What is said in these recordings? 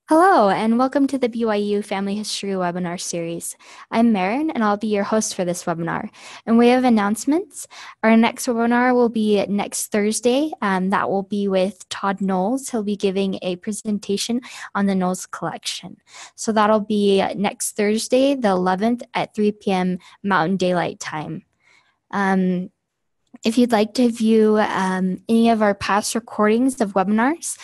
Hello, and welcome to the BYU Family History webinar series. I'm Marin, and I'll be your host for this webinar. And we have announcements. Our next webinar will be next Thursday. That will be with Todd Knowles. He'll be giving a presentation on the Knowles collection. So that'll be next Thursday, the 11th at 3 p.m. Mountain Daylight Time. If you'd like to view any of our past recordings of webinars,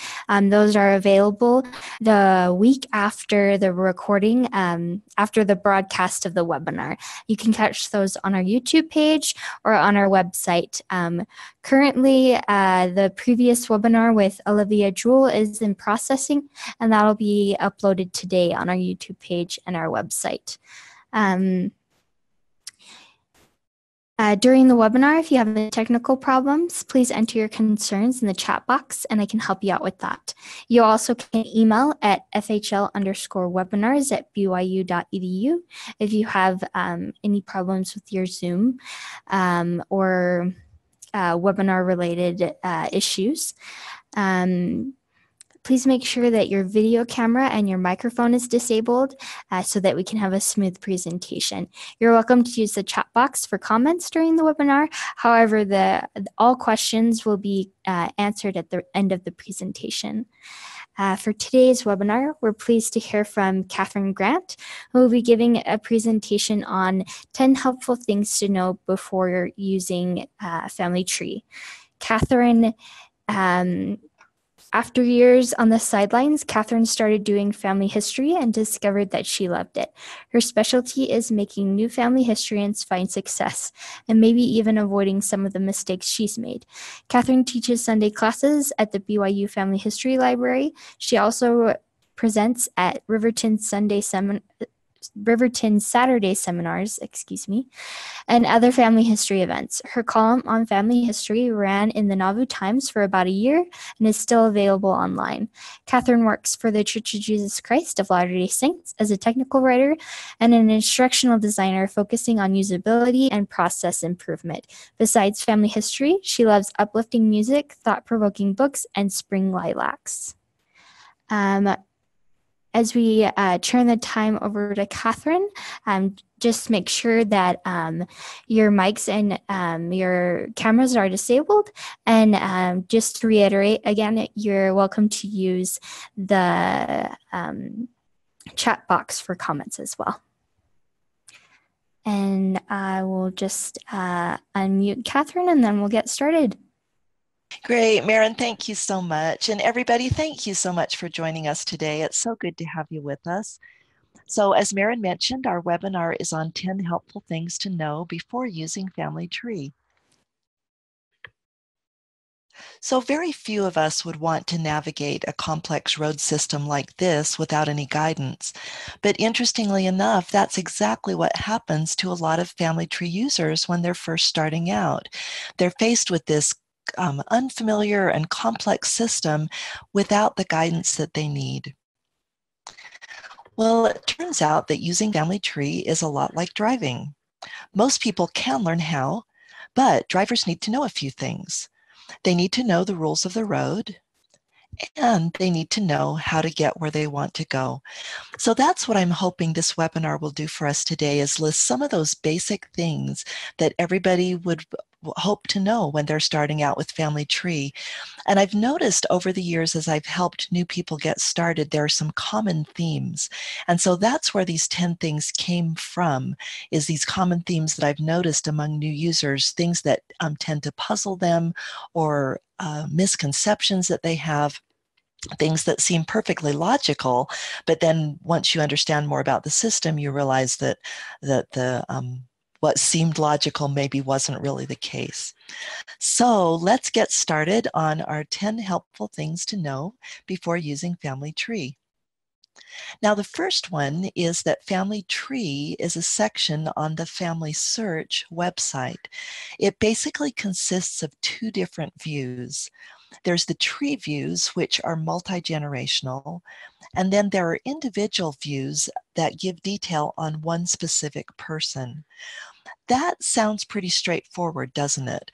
those are available the week after the recording, after the broadcast of the webinar. You can catch those on our YouTube page or on our website. Currently, the previous webinar with Olivia Jewell is in processing, and that'll be uploaded today on our YouTube page and our website. During the webinar, if you have any technical problems, please enter your concerns in the chat box and I can help you out with that. You also can email at fhl_webinars@byu.edu if you have any problems with your Zoom or webinar related issues. Please make sure that your video camera and your microphone is disabled so that we can have a smooth presentation. You're welcome to use the chat box for comments during the webinar. However, all questions will be answered at the end of the presentation. For today's webinar, we're pleased to hear from Kathryn Grant, who will be giving a presentation on 10 helpful things to know before using FamilyTree. Kathryn, after years on the sidelines, Kathryn started doing family history and discovered that she loved it. Her specialty is making new family historians find success and maybe even avoiding some of the mistakes she's made. Kathryn teaches Sunday classes at the BYU Family History Library. She also presents at Riverton Saturday seminars, and other family history events. Her column on family history ran in the Nauvoo Times for about a year and is still available online. Kathryn works for the Church of Jesus Christ of Latter-day Saints as a technical writer and an instructional designer focusing on usability and process improvement. Besides family history, she loves uplifting music, thought-provoking books, and spring lilacs. As we turn the time over to Kathryn, just make sure that your mics and your cameras are disabled. And just to reiterate, again, you're welcome to use the chat box for comments as well. And I will just unmute Kathryn and then we'll get started. Great, Marin, thank you so much. And everybody, thank you so much for joining us today. It's so good to have you with us. So as Marin mentioned, our webinar is on 10 helpful things to know before using FamilyTree. So very few of us would want to navigate a complex road system like this without any guidance. But interestingly enough, that's exactly what happens to a lot of FamilyTree users when they're first starting out. They're faced with this unfamiliar and complex system without the guidance that they need. Well, it turns out that using FamilyTree is a lot like driving. Most people can learn how, but drivers need to know a few things. They need to know the rules of the road, and they need to know how to get where they want to go. So that's what I'm hoping this webinar will do for us today, is list some of those basic things that everybody would hope to know when they're starting out with FamilyTree. And I've noticed over the years as I've helped new people get started, there are some common themes. And so that's where these 10 things came from, is these common themes that I've noticed among new users, things that tend to puzzle them or misconceptions that they have. Things that seem perfectly logical, but then once you understand more about the system, you realize that what seemed logical maybe wasn't really the case. So let's get started on our 10 helpful things to know before using FamilyTree. Now, the first one is that FamilyTree is a section on the FamilySearch website. It basically consists of two different views. There's the tree views, which are multi-generational, and then there are individual views that give detail on one specific person. That sounds pretty straightforward, doesn't it?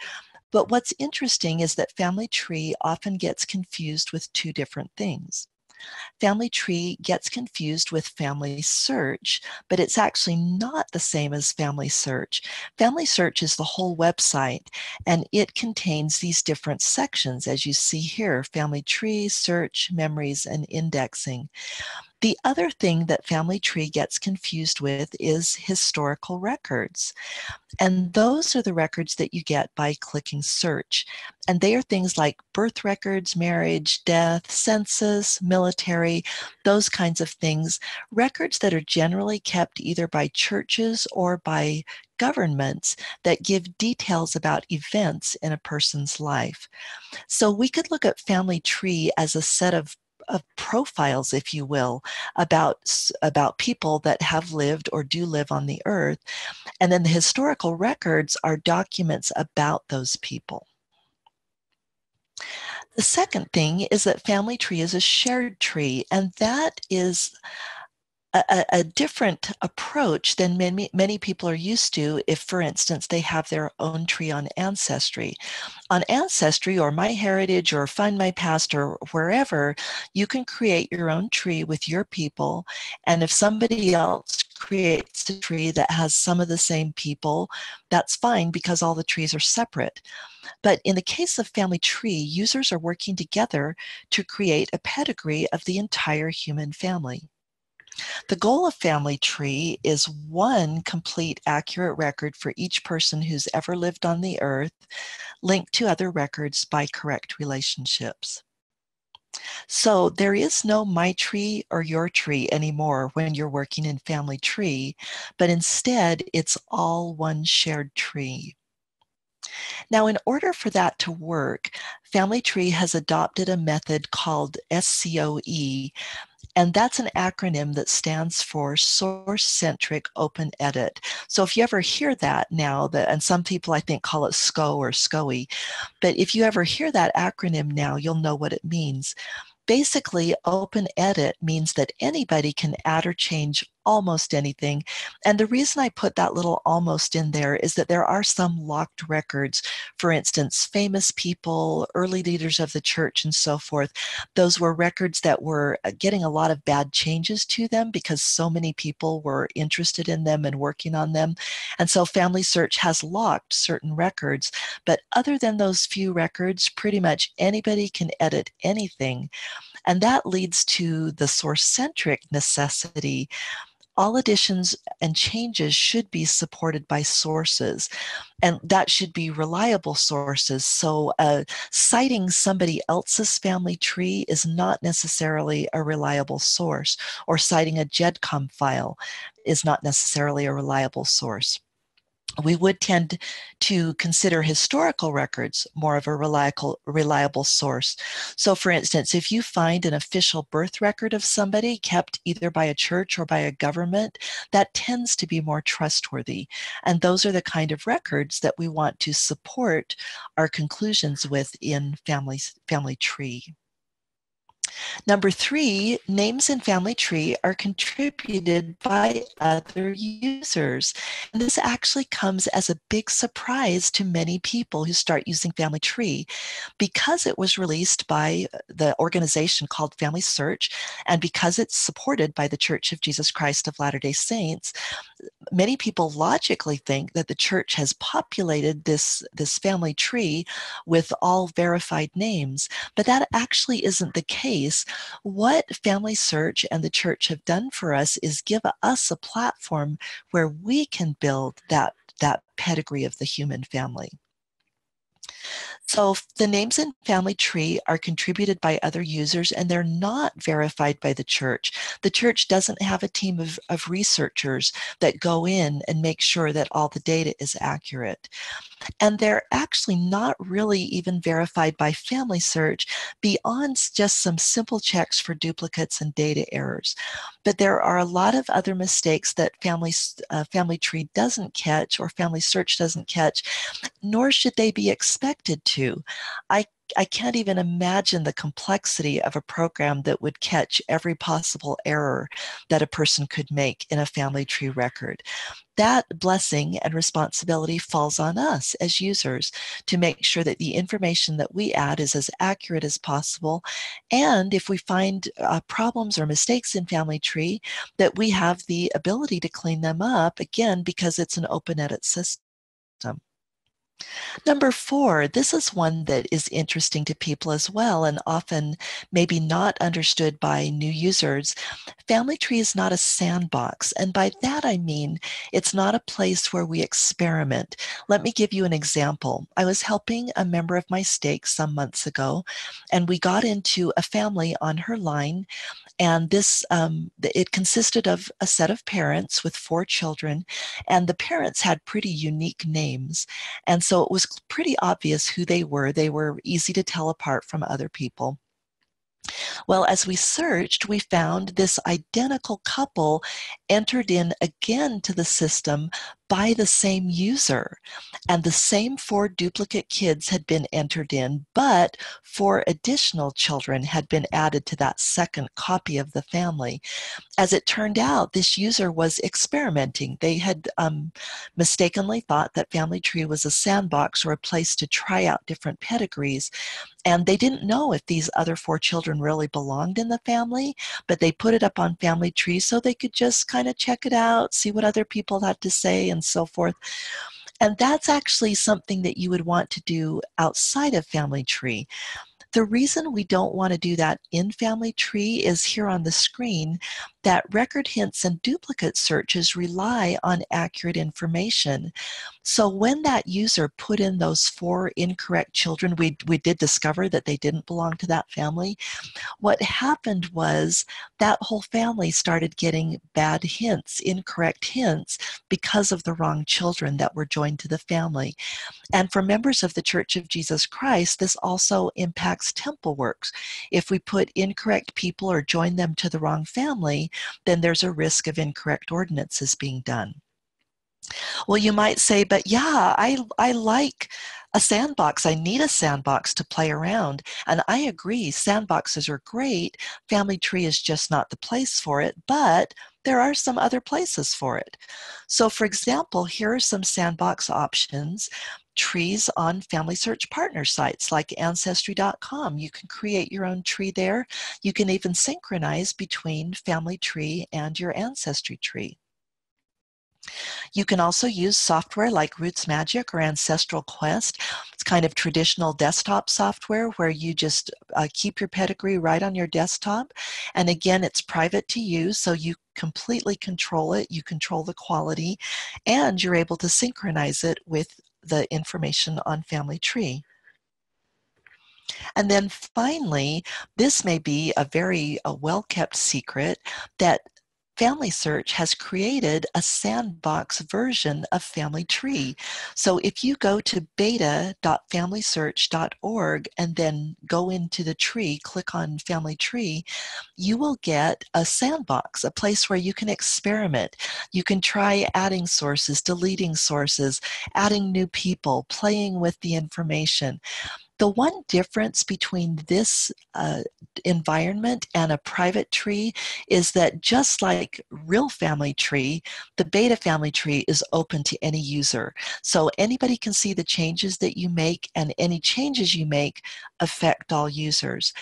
But what's interesting is that FamilyTree often gets confused with two different things. FamilyTree gets confused with FamilySearch, but it's actually not the same as FamilySearch. FamilySearch is the whole website, and it contains these different sections, as you see here: FamilyTree, Search, Memories, and Indexing. The other thing that FamilyTree gets confused with is historical records. And those are the records that you get by clicking search. And they are things like birth records, marriage, death, census, military, those kinds of things. Records that are generally kept either by churches or by governments that give details about events in a person's life. So we could look at FamilyTree as a set of profiles, if you will, about people that have lived or do live on the earth. And then the historical records are documents about those people. The second thing is that FamilyTree is a shared tree, and that is a different approach than many people are used to if, for instance, they have their own tree on Ancestry. On Ancestry or MyHeritage or Find My Past or wherever, you can create your own tree with your people. And if somebody else creates a tree that has some of the same people, that's fine because all the trees are separate. But in the case of FamilyTree, users are working together to create a pedigree of the entire human family. The goal of FamilyTree is one complete, accurate record for each person who's ever lived on the earth, linked to other records by correct relationships. So there is no my tree or your tree anymore when you're working in FamilyTree, but instead it's all one shared tree. Now, in order for that to work, FamilyTree has adopted a method called SCOE, and that's an acronym that stands for Source-Centric Open Edit. So if you ever hear that now, and some people I think call it SCO or SCOE, but if you ever hear that acronym now, you'll know what it means. Basically, open edit means that anybody can add or change almost anything. And the reason I put that little almost in there is that there are some locked records. For instance, famous people, early leaders of the church, and so forth. Those were records that were getting a lot of bad changes to them because so many people were interested in them and working on them. And so FamilySearch has locked certain records. But other than those few records, pretty much anybody can edit anything. And that leads to the source-centric necessity. All additions and changes should be supported by sources, and that should be reliable sources. So citing somebody else's family tree is not necessarily a reliable source, or citing a GEDCOM file is not necessarily a reliable source. We would tend to consider historical records more of a reliable source. So for instance, if you find an official birth record of somebody kept either by a church or by a government, that tends to be more trustworthy. And those are the kind of records that we want to support our conclusions with in FamilyTree. Number 3, names in FamilyTree are contributed by other users. And this actually comes as a big surprise to many people who start using FamilyTree because it was released by the organization called FamilySearch, and because it's supported by the Church of Jesus Christ of Latter-day Saints. Many people logically think that the church has populated this family tree with all verified names, but that actually isn't the case. What FamilySearch and the church have done for us is give us a platform where we can build that pedigree of the human family. So the names in FamilyTree are contributed by other users, and they're not verified by the church. The church doesn't have a team of researchers that go in and make sure that all the data is accurate. And they're actually not really even verified by FamilySearch beyond just some simple checks for duplicates and data errors. But there are a lot of other mistakes that FamilyTree doesn't catch, or FamilySearch doesn't catch, nor should they be expected to. I I can't even imagine the complexity of a program that would catch every possible error that a person could make in a family tree record. That blessing and responsibility falls on us as users to make sure that the information that we add is as accurate as possible. And if we find problems or mistakes in Family Tree, that we have the ability to clean them up, again, because it's an open edit system. Number 4, this is one that is interesting to people as well and often maybe not understood by new users. Family Tree is not a sandbox, and by that I mean it's not a place where we experiment. Let me give you an example. I was helping a member of my stake some months ago, and we got into a family on her line, and it consisted of a set of parents with 4 children, and the parents had pretty unique names. And so it was pretty obvious who they were. They were easy to tell apart from other people. Well, as we searched, we found this identical couple entered in again to the system by the same user. And the same 4 duplicate kids had been entered in, but 4 additional children had been added to that second copy of the family. As it turned out, this user was experimenting. They had mistakenly thought that Family Tree was a sandbox or a place to try out different pedigrees. And they didn't know if these other 4 children really belonged in the family, but they put it up on Family Tree so they could just kind of check it out, see what other people had to say, and so forth. And that's actually something that you would want to do outside of Family Tree. The reason we don't want to do that in Family Tree is here on the screen, that record hints and duplicate searches rely on accurate information. So when that user put in those 4 incorrect children, we did discover that they didn't belong to that family. What happened was that whole family started getting bad hints, incorrect hints, because of the wrong children that were joined to the family. And for members of the Church of Jesus Christ, this also impacts temple works. If we put incorrect people or join them to the wrong family, then there's a risk of incorrect ordinances being done. Well, you might say, but yeah, I like a sandbox. I need a sandbox to play around. And I agree, sandboxes are great. Family Tree is just not the place for it, but there are some other places for it. So for example, here are some sandbox options. Trees on FamilySearch partner sites like Ancestry.com. You can create your own tree there. You can even synchronize between Family Tree and your Ancestry tree. You can also use software like Roots Magic or Ancestral Quest. It's kind of traditional desktop software where you just keep your pedigree right on your desktop. And again, it's private to you, so you completely control it. You control the quality, and you're able to synchronize it with the information on Family Tree. And then finally, this may be a very well-kept secret, that FamilySearch has created a sandbox version of Family Tree. So if you go to beta.familysearch.org and then go into the tree, click on Family Tree, you will get a sandbox, a place where you can experiment. You can try adding sources, deleting sources, adding new people, playing with the information. The one difference between this environment and a private tree is that just like real Family Tree, the beta Family Tree is open to any user. So anybody can see the changes that you make, and any changes you make affect all users.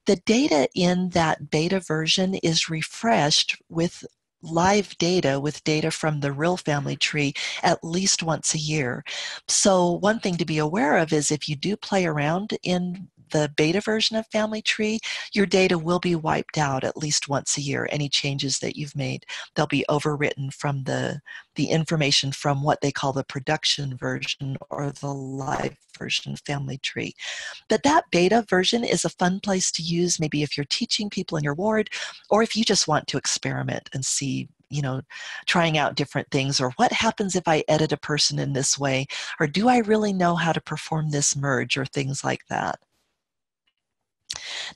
The data in that beta version is refreshed with live data, with data from the real Family Tree at least once a year. So one thing to be aware of is if you do play around in the beta version of Family Tree, your data will be wiped out at least once a year. Any changes that you've made, they'll be overwritten from the information from what they call the production version or the live version of Family Tree. But that beta version is a fun place to use, maybe if you're teaching people in your ward, or if you just want to experiment and see, trying out different things, or what happens if I edit a person in this way, or do I really know how to perform this merge, or things like that.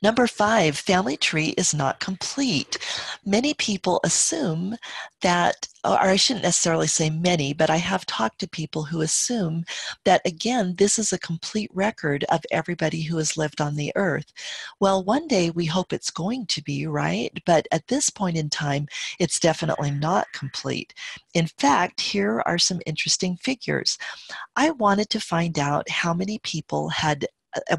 Number 5, Family Tree is not complete. Many people assume that, or I shouldn't necessarily say many, but I have talked to people who assume that, again, this is a complete record of everybody who has lived on the earth. Well, one day we hope it's going to be, right? But at this point in time, it's definitely not complete. In fact, here are some interesting figures. I wanted to find out how many people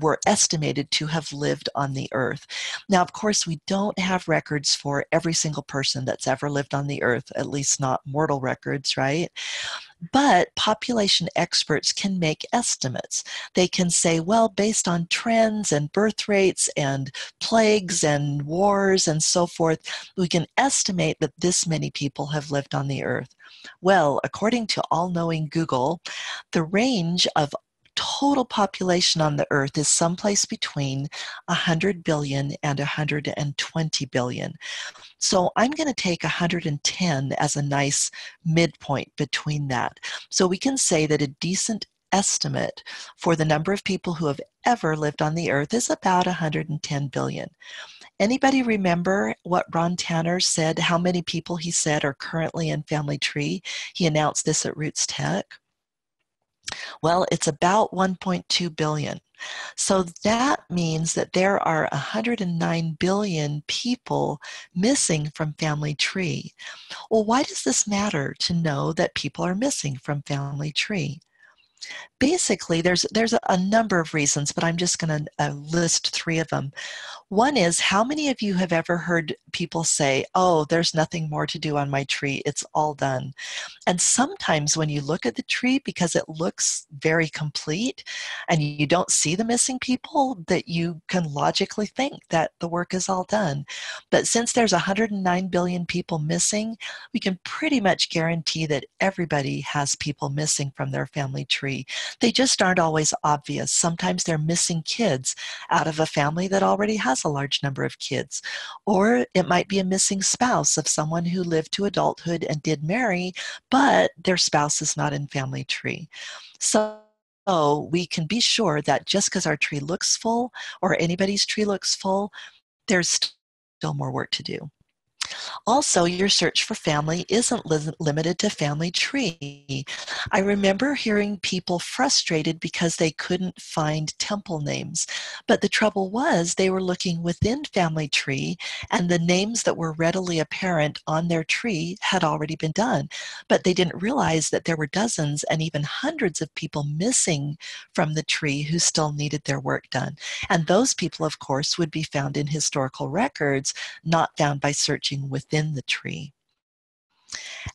were estimated to have lived on the earth. Now, of course, we don't have records for every single person that's ever lived on the earth, at least not mortal records, right? But population experts can make estimates. They can say, well, based on trends and birth rates and plagues and wars and so forth, we can estimate that this many people have lived on the earth. Well, according to all-knowing Google, the range of total population on the earth is someplace between 100 billion and 120 billion. So I'm going to take 110 as a nice midpoint between that. So we can say that a decent estimate for the number of people who have ever lived on the earth is about 110 billion. Anybody remember what Ron Tanner said, how many people he said are currently in FamilyTree? He announced this at Roots Tech. Well, it's about 1.2 billion. So that means that there are 109 billion people missing from FamilyTree. Well, why does this matter to know that people are missing from FamilyTree? Basically, there's a number of reasons, but I'm just going to list three of them. One is, how many of you have ever heard people say, oh, there's nothing more to do on my tree, it's all done? And sometimes when you look at the tree, because it looks very complete and you don't see the missing people, that you can logically think that the work is all done. But since there's 109 billion people missing, we can pretty much guarantee that everybody has people missing from their family tree. They just aren't always obvious. Sometimes they're missing kids out of a family that already has a large number of kids. Or it might be a missing spouse of someone who lived to adulthood and did marry, but their spouse is not in FamilyTree. So we can be sure that just because our tree looks full or anybody's tree looks full, there's still more work to do. Also, your search for family isn't limited to FamilyTree. I remember hearing people frustrated because they couldn't find temple names. But the trouble was they were looking within FamilyTree, and the names that were readily apparent on their tree had already been done. But they didn't realize that there were dozens and even hundreds of people missing from the tree who still needed their work done. And those people, of course, would be found in historical records, not found by searching within the tree.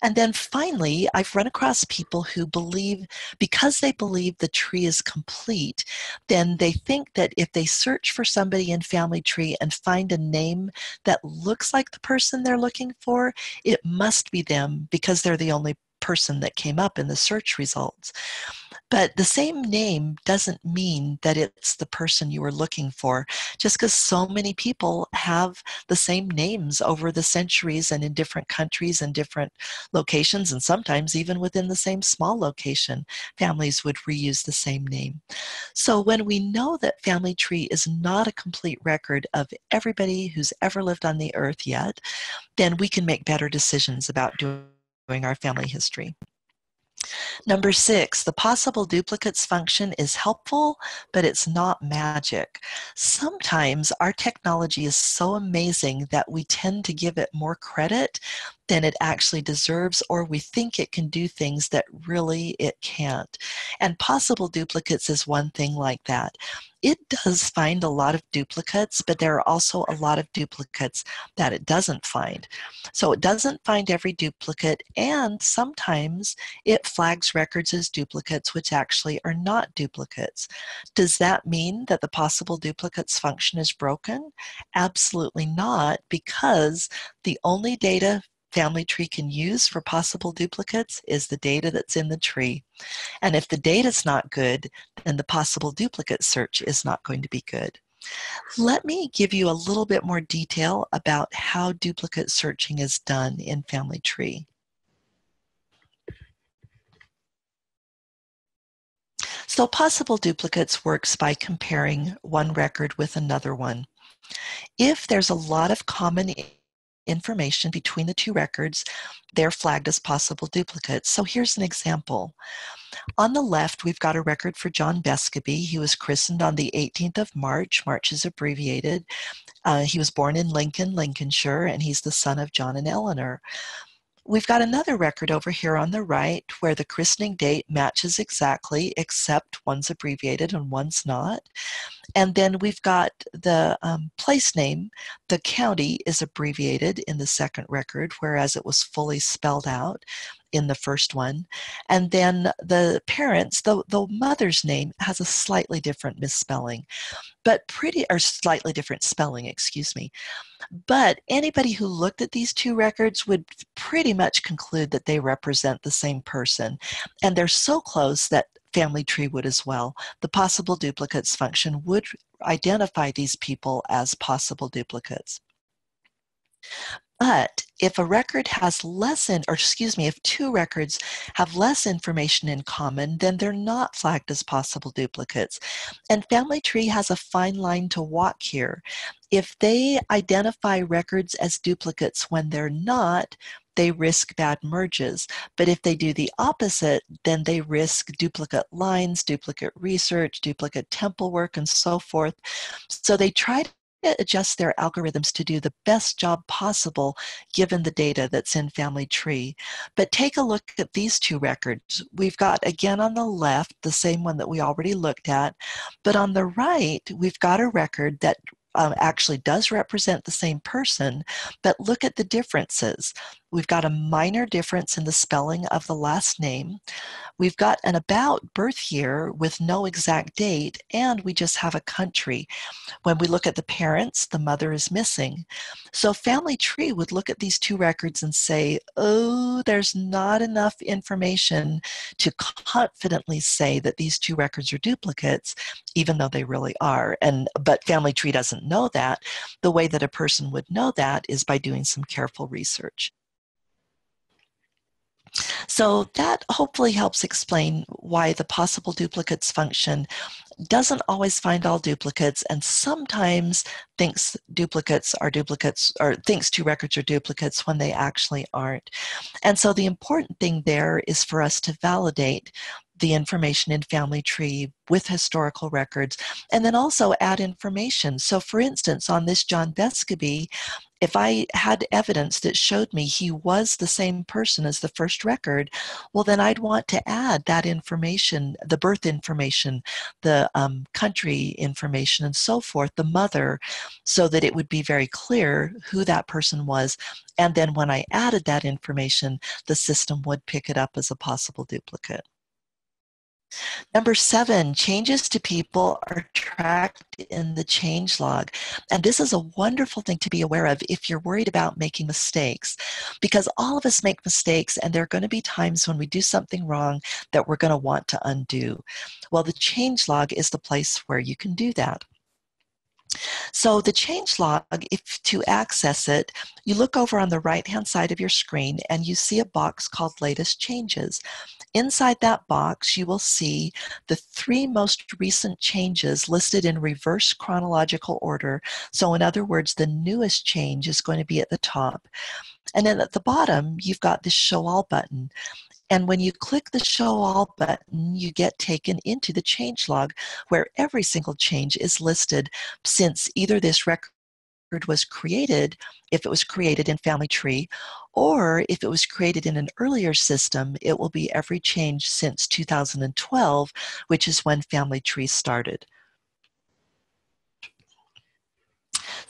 And then finally, I've run across people who believe, because they believe the tree is complete, then they think that if they search for somebody in FamilyTree and find a name that looks like the person they're looking for, it must be them because they're the only person that came up in the search results. But the same name doesn't mean that it's the person you were looking for, just because so many people have the same names over the centuries and in different countries and different locations, and sometimes even within the same small location, families would reuse the same name. So when we know that FamilyTree is not a complete record of everybody who's ever lived on the earth yet, then we can make better decisions about doing our family history. Number 6, the possible duplicates function is helpful, but it's not magic. Sometimes our technology is so amazing that we tend to give it more credit than it actually deserves, or we think it can do things that really it can't. And possible duplicates is one thing like that. It does find a lot of duplicates, but there are also a lot of duplicates that it doesn't find. So it doesn't find every duplicate, and sometimes it flags records as duplicates which actually are not duplicates. Does that mean that the possible duplicates function is broken? Absolutely not, because the only data FamilyTree can use for possible duplicates is the data that's in the tree. And if the data's not good, then the possible duplicate search is not going to be good. Let me give you a little bit more detail about how duplicate searching is done in FamilyTree. So possible duplicates works by comparing one record with another one. If there's a lot of common information between the two records, they're flagged as possible duplicates. So here's an example. On the left, we've got a record for John Besceby. He was christened on the 18th of March. March is abbreviated. He was born in Lincoln, Lincolnshire, and he's the son of John and Eleanor. We've got another record over here on the right where the christening date matches exactly, except one's abbreviated and one's not. And then we've got the place name. The county is abbreviated in the second record, whereas it was fully spelled out in the first one. And then the parents, the mother's name has a slightly different misspelling, or slightly different spelling, excuse me. But anybody who looked at these two records would pretty much conclude that they represent the same person. And they're so close that FamilyTree would as well. The possible duplicates function would identify these people as possible duplicates. But if a record has if two records have less information in common, then they're not flagged as possible duplicates. And FamilyTree has a fine line to walk here. If they identify records as duplicates when they're not, they risk bad merges. But if they do the opposite, then they risk duplicate lines, duplicate research, duplicate temple work, and so forth. So they try to adjust their algorithms to do the best job possible given the data that's in FamilyTree. But take a look at these two records. We've got, again on the left, the same one that we already looked at, but on the right, we've got a record that actually does represent the same person, but look at the differences. We've got a minor difference in the spelling of the last name. We've got an about birth year with no exact date, and we just have a country. When we look at the parents, the mother is missing. So FamilyTree would look at these two records and say, oh, there's not enough information to confidently say that these two records are duplicates, even though they really are. But FamilyTree doesn't know that. The way that a person would know that is by doing some careful research. So that hopefully helps explain why the possible duplicates function doesn't always find all duplicates and sometimes thinks duplicates are duplicates or thinks two records are duplicates when they actually aren't. And so the important thing there is for us to validate the information in FamilyTree with historical records, and then also add information. So for instance, on this John Besceby, if I had evidence that showed me he was the same person as the first record, well, then I'd want to add that information, the birth information, the country information, and so forth, the mother, so that it would be very clear who that person was. And then when I added that information, the system would pick it up as a possible duplicate. Number 7, changes to people are tracked in the change log. And this is a wonderful thing to be aware of if you're worried about making mistakes, because all of us make mistakes and there are going to be times when we do something wrong that we're going to want to undo. Well, the change log is the place where you can do that. So the change log, to access it, you look over on the right-hand side of your screen and you see a box called Latest Changes. Inside that box, you will see the 3 most recent changes listed in reverse chronological order. So in other words, the newest change is going to be at the top. And then at the bottom, you've got this Show All button. And when you click the Show All button, you get taken into the change log where every single change is listed since either this record was created, if it was created in FamilyTree, or if it was created in an earlier system, it will be every change since 2012, which is when FamilyTree started.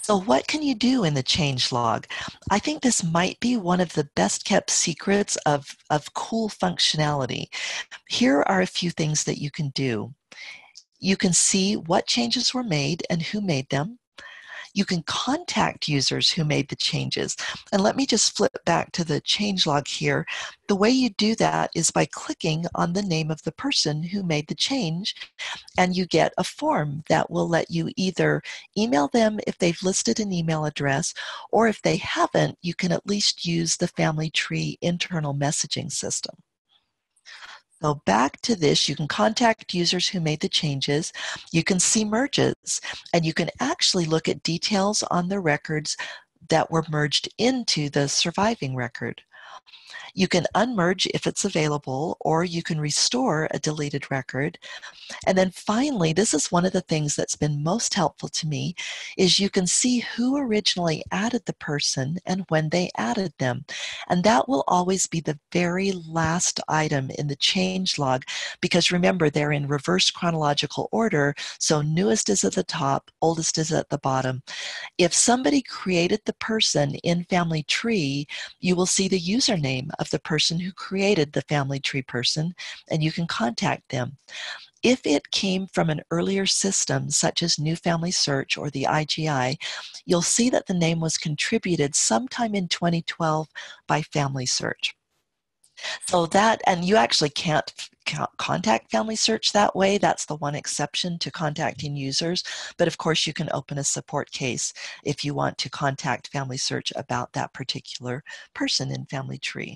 So what can you do in the change log? I think this might be one of the best kept secrets of cool functionality. Here are a few things that you can do. You can see what changes were made and who made them. You can contact users who made the changes. And let me just flip back to the change log here. The way you do that is by clicking on the name of the person who made the change, and you get a form that will let you either email them if they've listed an email address, or if they haven't, you can at least use the FamilyTree internal messaging system. So back to this, you can contact users who made the changes, you can see merges, and you can actually look at details on the records that were merged into the surviving record. You can unmerge if it's available, or you can restore a deleted record. And then finally, this is one of the things that's been most helpful to me, is you can see who originally added the person and when they added them. And that will always be the very last item in the change log, because remember, they're in reverse chronological order, so newest is at the top, oldest is at the bottom. If somebody created the person in FamilyTree, you will see the username of the person who created the FamilyTree person, and you can contact them. If it came from an earlier system, such as New Family Search or the IGI, you'll see that the name was contributed sometime in 2012 by FamilySearch. So that, and you actually can't contact FamilySearch that way. That's the one exception to contacting users. But of course, you can open a support case if you want to contact FamilySearch about that particular person in FamilyTree.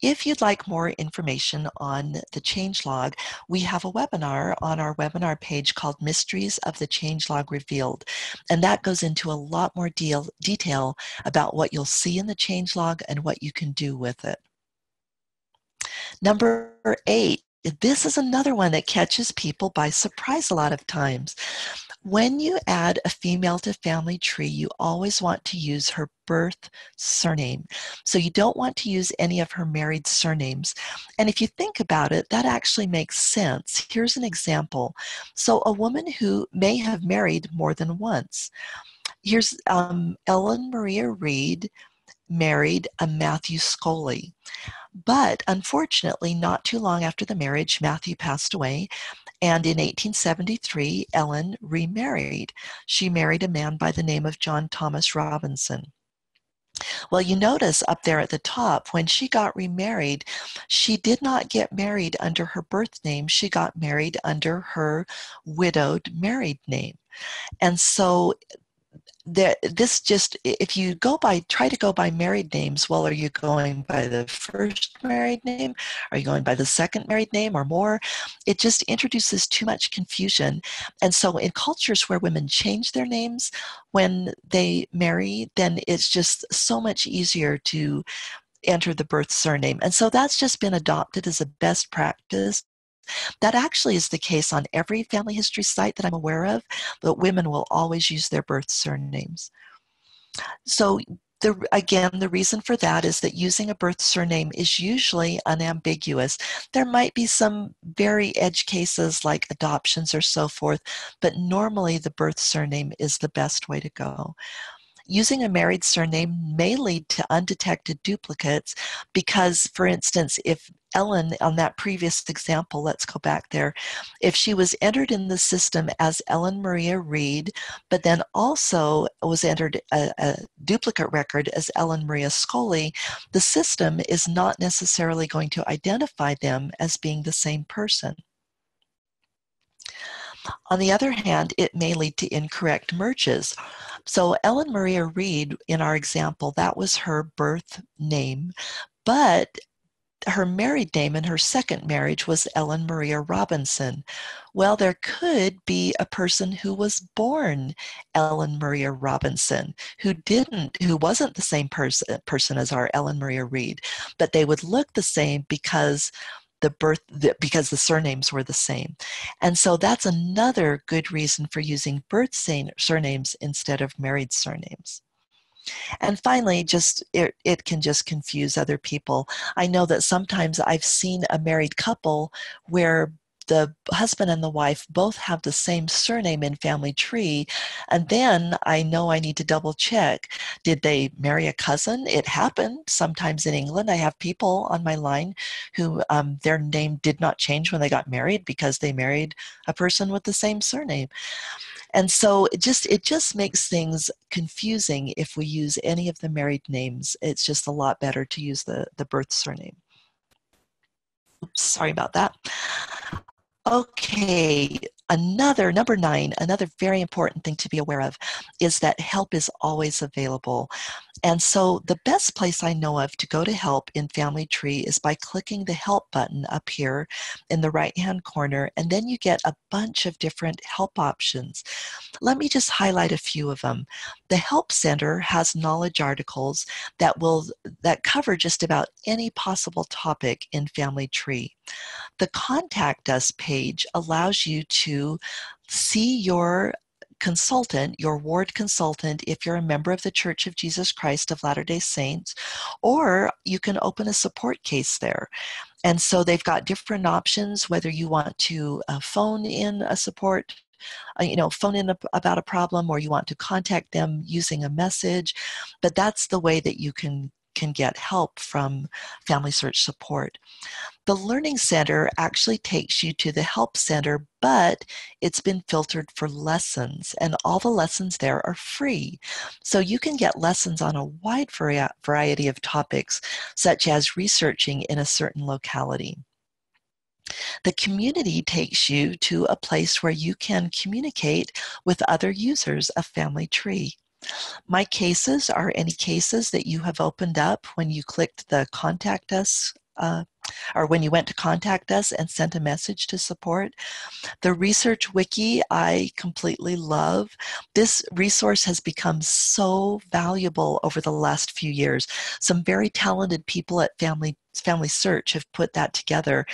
If you'd like more information on the changelog, we have a webinar on our webinar page called Mysteries of the Changelog Revealed. And that goes into a lot more detail about what you'll see in the changelog and what you can do with it. Number 8, this is another one that catches people by surprise a lot of times. When you add a female to FamilyTree, you always want to use her birth surname. So you don't want to use any of her married surnames. And if you think about it, that actually makes sense. Here's an example. So a woman who may have married more than once. Here's Ellen Maria Reed married a Matthew Scully. But unfortunately, not too long after the marriage, Matthew passed away. And in 1873, Ellen remarried. She married a man by the name of John Thomas Robinson. Well, you notice up there at the top, when she got remarried, she did not get married under her birth name. She got married under her widowed married name. And so this just, if you try to go by married names, well, are you going by the first married name? Are you going by the second married name or more? It just introduces too much confusion. And so in cultures where women change their names when they marry, then it's just so much easier to enter the birth surname. And so that's just been adopted as a best practice. That actually is the case on every family history site that I'm aware of, but women will always use their birth surnames. So again, the reason for that is that using a birth surname is usually unambiguous. There might be some very edge cases like adoptions or so forth, but normally the birth surname is the best way to go. Using a married surname may lead to undetected duplicates because, for instance, if Ellen, on that previous example, let's go back there, if she was entered in the system as Ellen Maria Reed, but then also was entered a duplicate record as Ellen Maria Scully, the system is not necessarily going to identify them as being the same person. On the other hand, it may lead to incorrect merges. So Ellen Maria Reed, in our example, that was her birth name, but her married name in her second marriage was Ellen Maria Robinson. Well, there could be a person who was born Ellen Maria Robinson who wasn't the same person as our Ellen Maria Reed, but they would look the same because because the surnames were the same. And so that's another good reason for using birth surnames instead of married surnames. And finally, it can just confuse other people. I know that sometimes I've seen a married couple where the husband and the wife both have the same surname in FamilyTree, and then I know I need to double check. Did they marry a cousin? It happened sometimes in England. I have people on my line who their name did not change when they got married because they married a person with the same surname. And so it just makes things confusing if we use any of the married names. It's just a lot better to use the birth surname. Oops, sorry about that. Okay, Number 9, another very important thing to be aware of is that help is always available. And so the best place I know of to go to help in FamilyTree is by clicking the help button up here in the right-hand corner, and then you get a bunch of different help options. Let me just highlight a few of them. The Help Center has knowledge articles that cover just about any possible topic in FamilyTree. The Contact Us page allows you to see your consultant, your ward consultant, if you're a member of the Church of Jesus Christ of Latter-day Saints, or you can open a support case there. And so they've got different options, whether you want to phone in a support, phone in about a problem, or you want to contact them using a message. But that's the way that you can get help from FamilySearch support. The Learning Center actually takes you to the Help Center, but it's been filtered for lessons, and all the lessons there are free. So you can get lessons on a wide variety of topics, such as researching in a certain locality. The community takes you to a place where you can communicate with other users of FamilyTree. My cases are any cases that you have opened up when you clicked the Contact Us or when you went to Contact Us and sent a message to support. The Research Wiki I completely love. This resource has become so valuable over the last few years. Some very talented people at FamilySearch have put that together.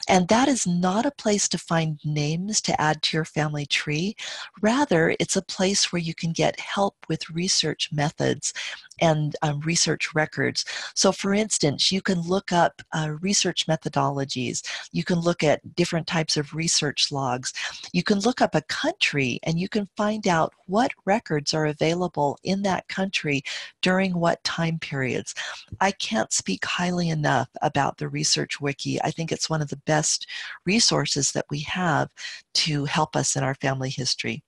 And that is not a place to find names to add to your family tree. Rather, it's a place where you can get help with research methods and research records. So for instance, you can look up research methodologies. You can look at different types of research logs. You can look up a country and you can find out what records are available in that country during what time periods. I can't speak highly enough about the Research Wiki. I think it's one of the best resources that we have to help us in our family history.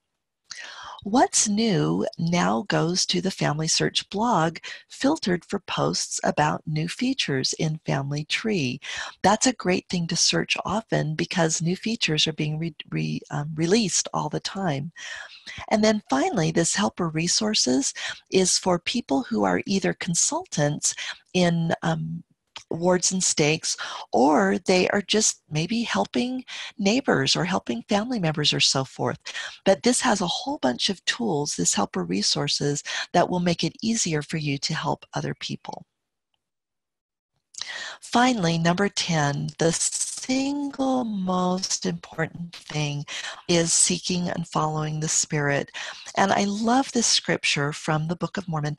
What's New now goes to the FamilySearch blog, filtered for posts about new features in FamilyTree. That's a great thing to search often because new features are being released all the time. And then finally, this Helper Resources is for people who are either consultants in wards and stakes, or they are just maybe helping neighbors or helping family members or so forth. But this has a whole bunch of tools, this Helper Resources, that will make it easier for you to help other people. Finally, number 10, the single most important thing is seeking and following the Spirit. And I love this scripture from the Book of Mormon.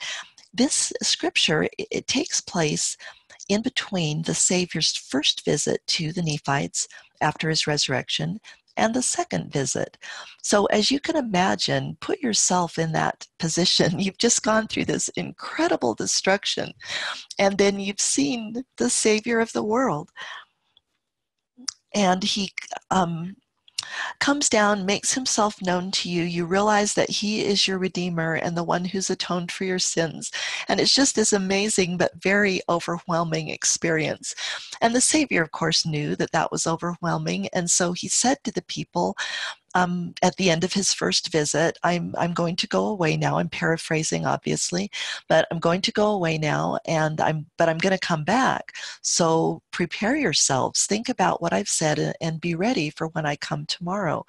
This scripture, it takes place in between the Savior's first visit to the Nephites after his resurrection and the second visit. So as you can imagine, put yourself in that position. You've just gone through this incredible destruction, and then you've seen the Savior of the world. And he comes down, makes himself known to you. You realize that he is your Redeemer and the one who's atoned for your sins. And it's just this amazing but very overwhelming experience. And the Savior, of course, knew that that was overwhelming. And so he said to the people, at the end of his first visit, I'm going to go away now. I'm paraphrasing, obviously, but I'm going to go away now, but I'm going to come back. So prepare yourselves. Think about what I've said and be ready for when I come tomorrow.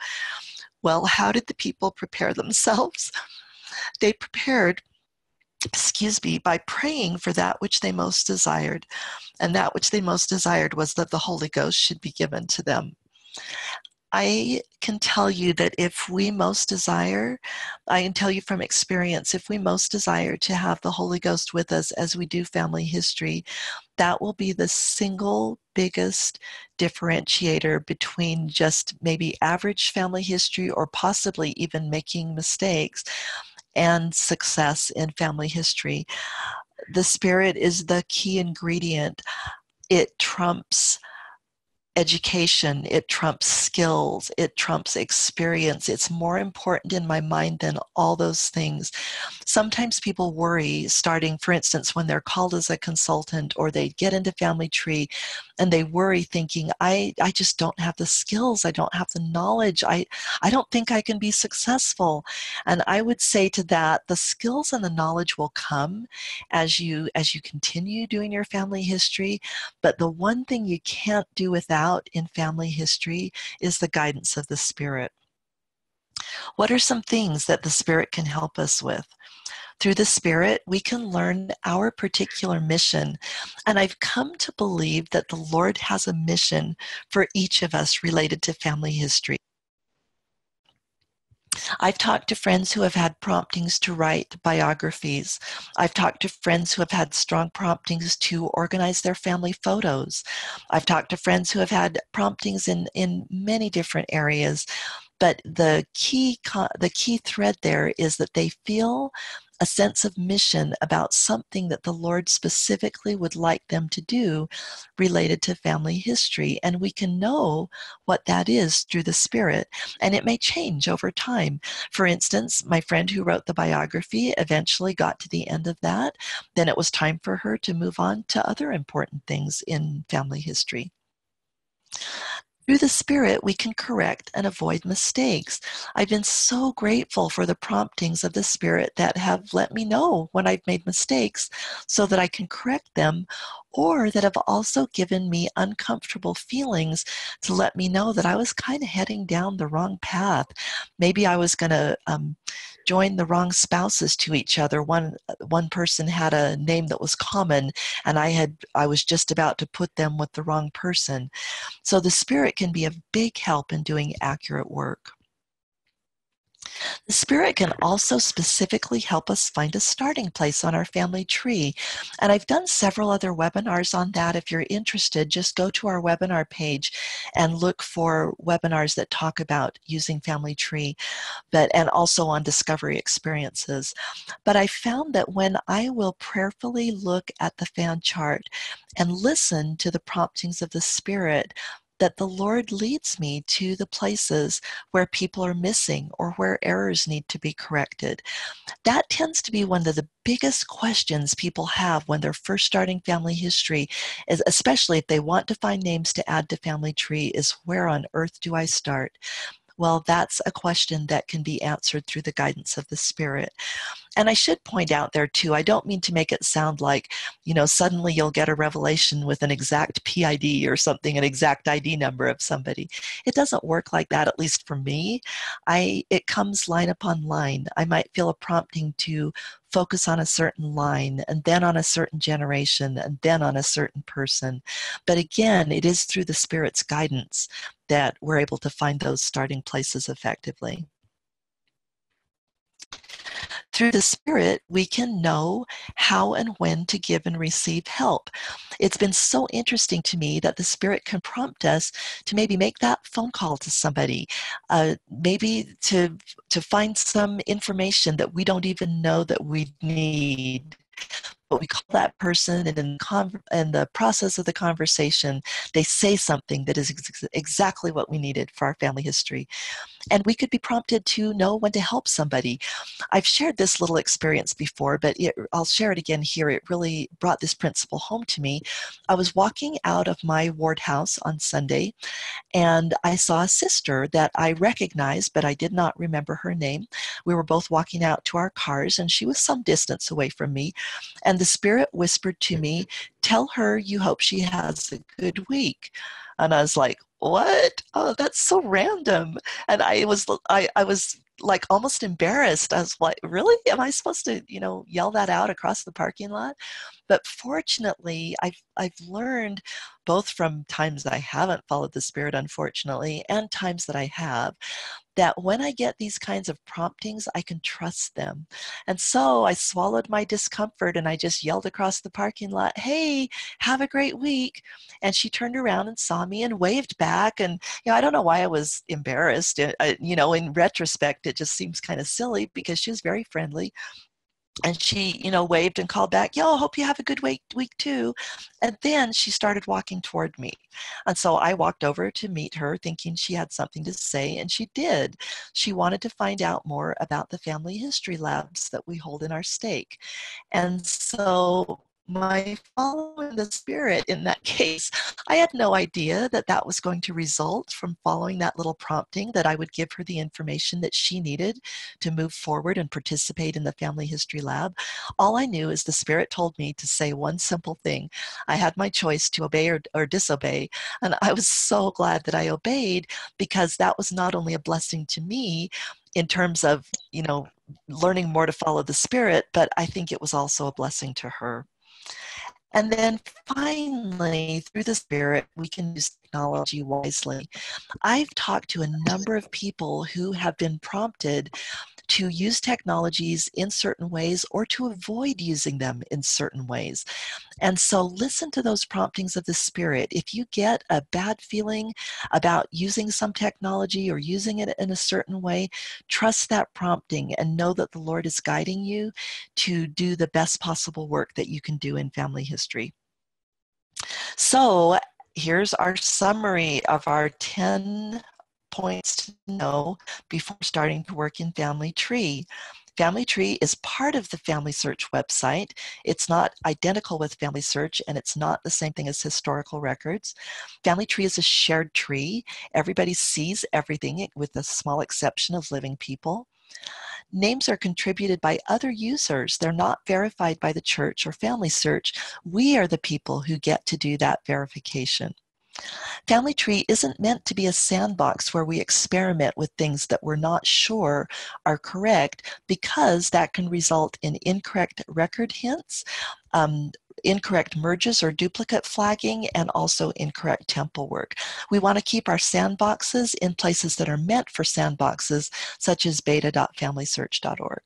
Well, how did the people prepare themselves? They prepared, by praying for that which they most desired. And that which they most desired was that the Holy Ghost should be given to them. I can tell you that if we most desire, I can tell you from experience, if we most desire to have the Holy Ghost with us as we do family history, that will be the single biggest differentiator between just maybe average family history or possibly even making mistakes and success in family history. The Spirit is the key ingredient. It trumps education, it trumps skills, it trumps experience. It's more important in my mind than all those things. Sometimes people worry starting, for instance, when they're called as a consultant or they get into FamilyTree and they worry thinking, I just don't have the skills, I don't have the knowledge, I don't think I can be successful. And I would say to that, the skills and the knowledge will come as you continue doing your family history. But the one thing you can't do without in family history is the guidance of the Spirit. What are some things that the Spirit can help us with? Through the Spirit, we can learn our particular mission. And I've come to believe that the Lord has a mission for each of us related to family history. I've talked to friends who have had promptings to write biographies. I've talked to friends who have had strong promptings to organize their family photos. I've talked to friends who have had promptings in many different areas. But the key thread there is that they feel a sense of mission about something that the Lord specifically would like them to do related to family history. And we can know what that is through the Spirit. And it may change over time. For instance, my friend who wrote the biography eventually got to the end of that. Then it was time for her to move on to other important things in family history. Through the Spirit, we can correct and avoid mistakes. I've been so grateful for the promptings of the Spirit that have let me know when I've made mistakes so that I can correct them, or that have also given me uncomfortable feelings to let me know that I was kind of heading down the wrong path. Maybe I was going to join the wrong spouses to each other. One person had a name that was common, and I was just about to put them with the wrong person. So the Spirit can be a big help in doing accurate work. The Spirit can also specifically help us find a starting place on our family tree. And I've done several other webinars on that. If you're interested, just go to our webinar page and look for webinars that talk about using family tree, and also on discovery experiences. But I found that when I will prayerfully look at the fan chart and listen to the promptings of the Spirit, that the Lord leads me to the places where people are missing or where errors need to be corrected. That tends to be one of the biggest questions people have when they're first starting family history, is especially if they want to find names to add to family tree, is where on earth do I start? Well, that's a question that can be answered through the guidance of the Spirit. And I should point out there too, I don't mean to make it sound like, suddenly you'll get a revelation with an exact PID or something, an exact ID number of somebody. It doesn't work like that, at least for me. It comes line upon line. I might feel a prompting to focus on a certain line, and then on a certain generation, and then on a certain person. But again, it is through the Spirit's guidance that we're able to find those starting places effectively. Through the Spirit, we can know how and when to give and receive help. It's been so interesting to me that the Spirit can prompt us to maybe make that phone call to somebody, maybe to find some information that we don't even know that we need. But we call that person, and in the process of the conversation, they say something that is exactly what we needed for our family history. And we could be prompted to know when to help somebody. I've shared this little experience before, but I'll share it again here. It really brought this principle home to me. I was walking out of my ward house on Sunday, and I saw a sister that I recognized, but I did not remember her name. We were both walking out to our cars, and she was some distance away from me. And the Spirit whispered to me, "Tell her you hope she has a good week." And I was like, "What? Oh, that's so random." And I was like almost embarrassed. I was like, "Really? Am I supposed to, yell that out across the parking lot?" But fortunately, I've learned, both from times I haven't followed the Spirit, unfortunately, and times that I have, that when I get these kinds of promptings, I can trust them. And so I swallowed my discomfort and I just yelled across the parking lot, "Hey, have a great week." And she turned around and saw me and waved back. And, I don't know why I was embarrassed. In retrospect, it just seems kind of silly because she was very friendly. And she, waved and called back, yo, hope you have a good week too. And then she started walking toward me. And so I walked over to meet her thinking she had something to say, and she did. She wanted to find out more about the family history labs that we hold in our stake. And so my following the spirit in that case, I had no idea that that was going to result from following that little prompting that I would give her the information that she needed to move forward and participate in the family history lab. All I knew is the spirit told me to say one simple thing. I had my choice to obey or disobey. And I was so glad that I obeyed, because that was not only a blessing to me in terms of, learning more to follow the spirit, but I think it was also a blessing to her. And then finally, through the spirit, we can use technology wisely. I've talked to a number of people who have been prompted to use technologies in certain ways or to avoid using them in certain ways. And so listen to those promptings of the spirit. If you get a bad feeling about using some technology or using it in a certain way, trust that prompting and know that the Lord is guiding you to do the best possible work that you can do in family history. So here's our summary of our 10 points to know before starting to work in FamilyTree. FamilyTree is part of the FamilySearch website. It's not identical with FamilySearch, and it's not the same thing as historical records. FamilyTree is a shared tree. Everybody sees everything with the small exception of living people. Names are contributed by other users. They're not verified by the church or FamilySearch. We are the people who get to do that verification. FamilyTree isn't meant to be a sandbox where we experiment with things that we're not sure are correct, because that can result in incorrect record hints, incorrect merges or duplicate flagging, and also incorrect temple work. We want to keep our sandboxes in places that are meant for sandboxes, such as beta.familysearch.org.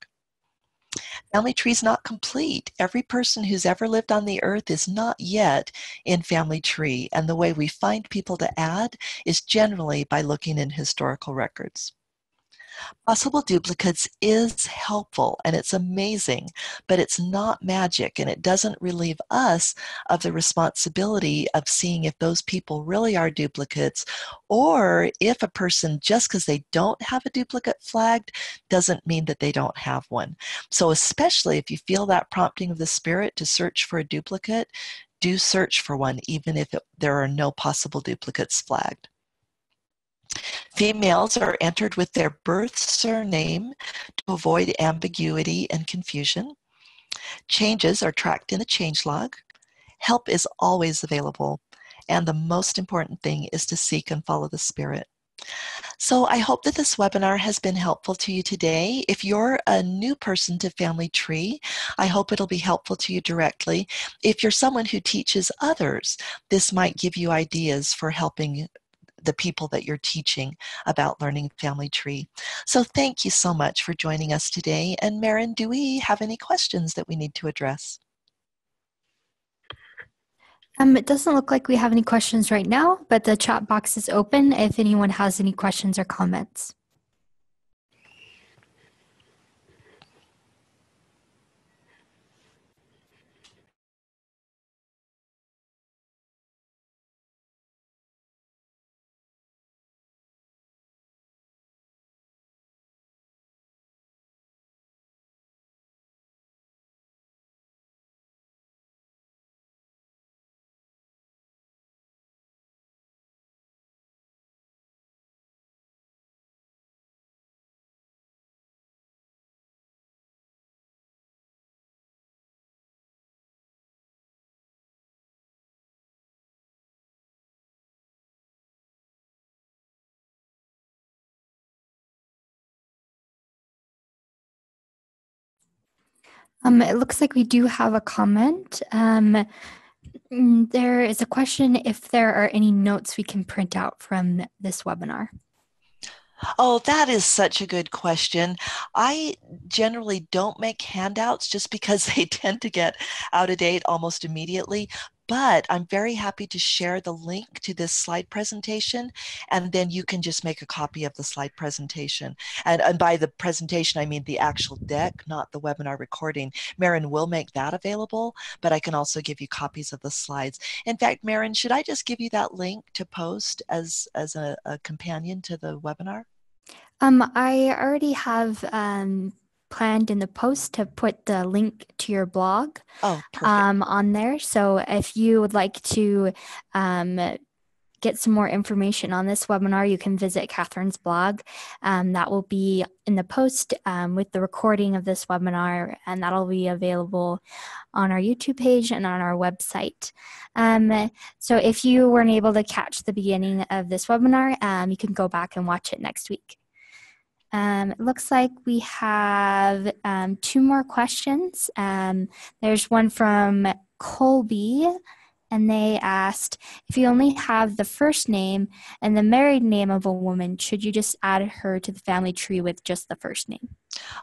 FamilyTree is not complete. Every person who's ever lived on the earth is not yet in FamilyTree, and the way we find people to add is generally by looking in historical records. Possible duplicates is helpful and it's amazing, but it's not magic, and it doesn't relieve us of the responsibility of seeing if those people really are duplicates, or if a person, just because they don't have a duplicate flagged, doesn't mean that they don't have one. So especially if you feel that prompting of the spirit to search for a duplicate, do search for one, even if there are no possible duplicates flagged. Females are entered with their birth surname to avoid ambiguity and confusion. Changes are tracked in a changelog. Help is always available. And the most important thing is to seek and follow the Spirit. So I hope that this webinar has been helpful to you today. If you're a new person to FamilyTree, I hope it'll be helpful to you directly. If you're someone who teaches others, this might give you ideas for helping the people that you're teaching about learning FamilyTree. So thank you so much for joining us today. And Marin, do we have any questions that we need to address? It doesn't look like we have any questions right now, but the chat box is open if anyone has any questions or comments. It looks like we do have a comment. There is a question if there are any notes we can print out from this webinar. Oh, that is such a good question. I generally don't make handouts just because they tend to get out of date almost immediately. but I'm very happy to share the link to this slide presentation, and then you can just make a copy of the slide presentation. And by the presentation, I mean the actual deck, not the webinar recording. Marin will make that available, but I can also give you copies of the slides. In fact, Marin, should I just give you that link to post as a companion to the webinar? I already have planned in the post to put the link to your blog Oh, perfect. on there. So if you would like to um, get some more information on this webinar, you can visit Kathryn's blog. That will be in the post with the recording of this webinar, and that'll be available on our YouTube page and on our website. So if you weren't able to catch the beginning of this webinar, you can go back and watch it next week. It looks like we have two more questions. There's one from Colby, and they asked, if you only have the first name and the married name of a woman, should you just add her to the family tree with just the first name?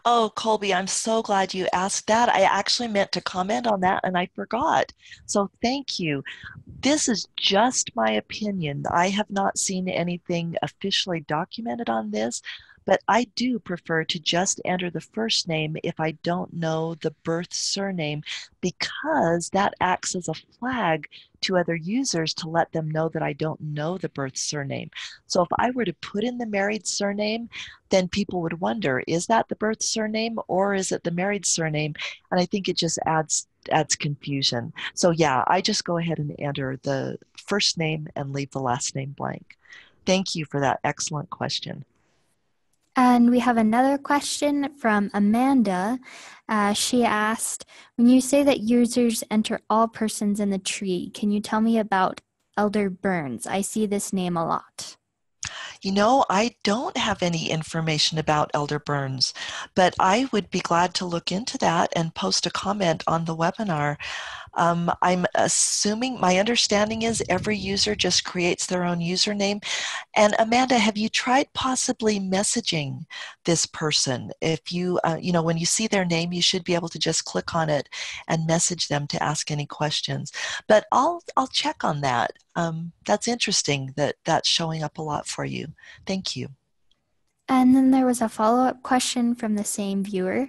Oh, Colby, I'm so glad you asked that. I actually meant to comment on that and I forgot. So thank you. This is just my opinion. I have not seen anything officially documented on this, but I do prefer to just enter the first name if I don't know the birth surname, because that acts as a flag to other users to let them know that I don't know the birth surname. So if I were to put in the married surname, then people would wonder, is that the birth surname or is it the married surname? And I think it just adds confusion. So yeah, I just go ahead and enter the first name and leave the last name blank. Thank you for that excellent question. And we have another question from Amanda. She asked, when you say that users enter all persons in the tree, can you tell me about Elder Burns? I see this name a lot. You know, I don't have any information about Elder Burns, but I would be glad to look into that and post a comment on the webinar. I'm assuming, my understanding is every user just creates their own username. And Amanda, have you tried possibly messaging this person? If you, when you see their name, you should be able to just click on it and message them to ask any questions. But I'll check on that. That's interesting that that's showing up a lot for you. Thank you. And then there was a follow-up question from the same viewer.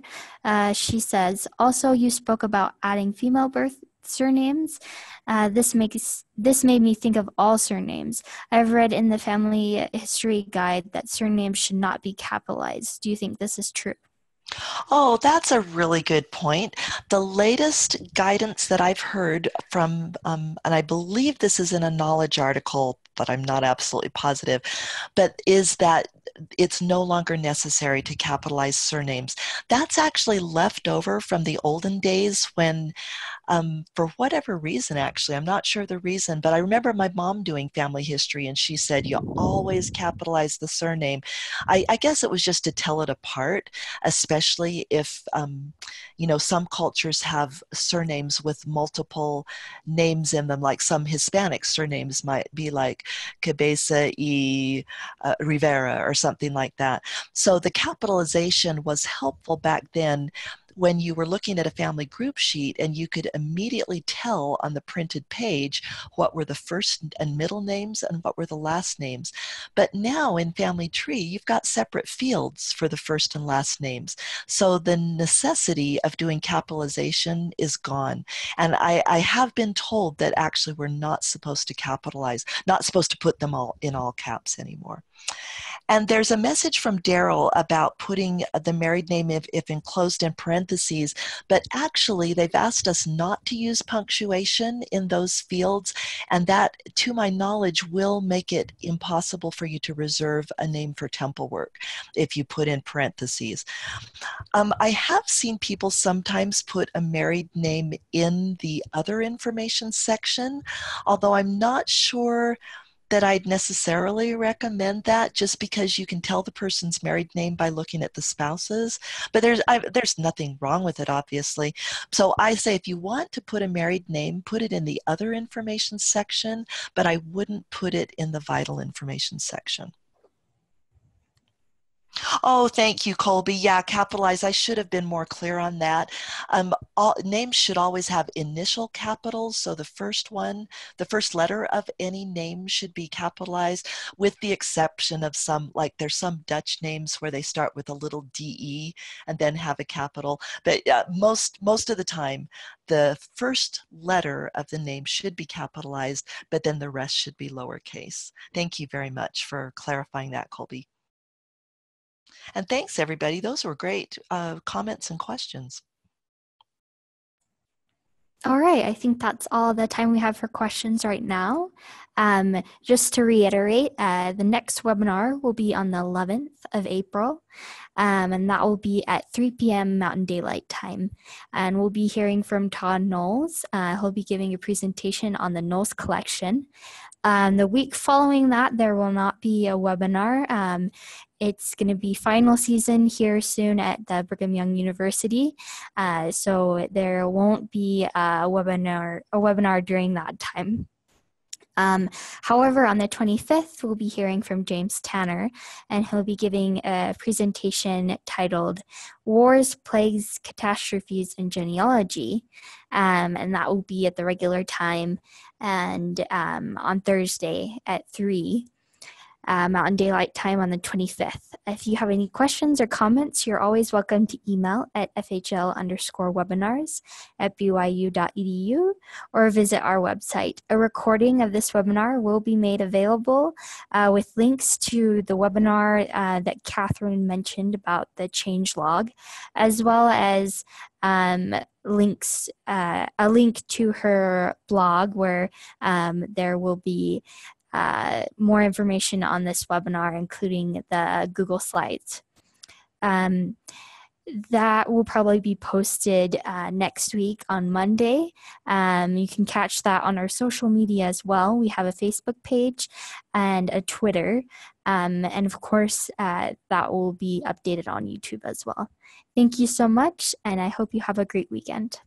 She says, also you spoke about adding female birth surnames. This made me think of all surnames. I've read in the family history guide that surnames should not be capitalized. Do you think this is true? Oh, that's a really good point. The latest guidance that I've heard from, and I believe this is in a knowledge article, but I'm not absolutely positive, but is that it's no longer necessary to capitalize surnames. That's actually left over from the olden days when for whatever reason, actually, I'm not sure the reason, but I remember my mom doing family history and she said, you always capitalize the surname. I guess it was just to tell it apart, especially if, some cultures have surnames with multiple names in them, like some Hispanic surnames might be like Cabeza y Rivera or something like that. So the capitalization was helpful back then when you were looking at a family group sheet and you could immediately tell on the printed page what were the first and middle names and what were the last names. But now in Family Tree, you've got separate fields for the first and last names. So the necessity of doing capitalization is gone. And I have been told that actually we're not supposed to capitalize, not supposed to put them all in all caps anymore. And there's a message from Daryl about putting the married name if enclosed in parentheses, but actually they've asked us not to use punctuation in those fields, and that, to my knowledge, will make it impossible for you to reserve a name for temple work if you put in parentheses. I have seen people sometimes put a married name in the other information section, although I'm not sure that I'd necessarily recommend that, just because you can tell the person's married name by looking at the spouses. But there's nothing wrong with it, obviously. So I say if you want to put a married name, put it in the other information section, but I wouldn't put it in the vital information section. Oh, thank you, Colby. Yeah, capitalize. I should have been more clear on that. Names should always have initial capitals. So the first one, the first letter of any name should be capitalized, with the exception of some, like there's some Dutch names where they start with a little DE and then have a capital. But most of the time, the first letter of the name should be capitalized, but then the rest should be lowercase. Thank you very much for clarifying that, Colby. And thanks, everybody. Those were great comments and questions. All right, I think that's all the time we have for questions right now. Just to reiterate, the next webinar will be on the 11th of April, and that will be at 3 p.m. Mountain Daylight Time. And we'll be hearing from Todd Knowles. He'll be giving a presentation on the Knowles Collection. The week following that, there will not be a webinar. It's going to be final season here soon at the Brigham Young University, so there won't be a webinar during that time. However, on the 25th, we'll be hearing from James Tanner, and he'll be giving a presentation titled Wars, Plagues, Catastrophes, and Genealogy, and that will be at the regular time and on Thursday at 3. Mountain Daylight Time on the 25th. If you have any questions or comments, you're always welcome to email at fhl_webinars@byu.edu or visit our website. A recording of this webinar will be made available with links to the webinar that Kathryn mentioned about the changelog, as well as links, a link to her blog where there will be more information on this webinar, including the Google Slides. That will probably be posted next week on Monday. You can catch that on our social media as well. We have a Facebook page and a Twitter. And of course, that will be updated on YouTube as well. Thank you so much, and I hope you have a great weekend.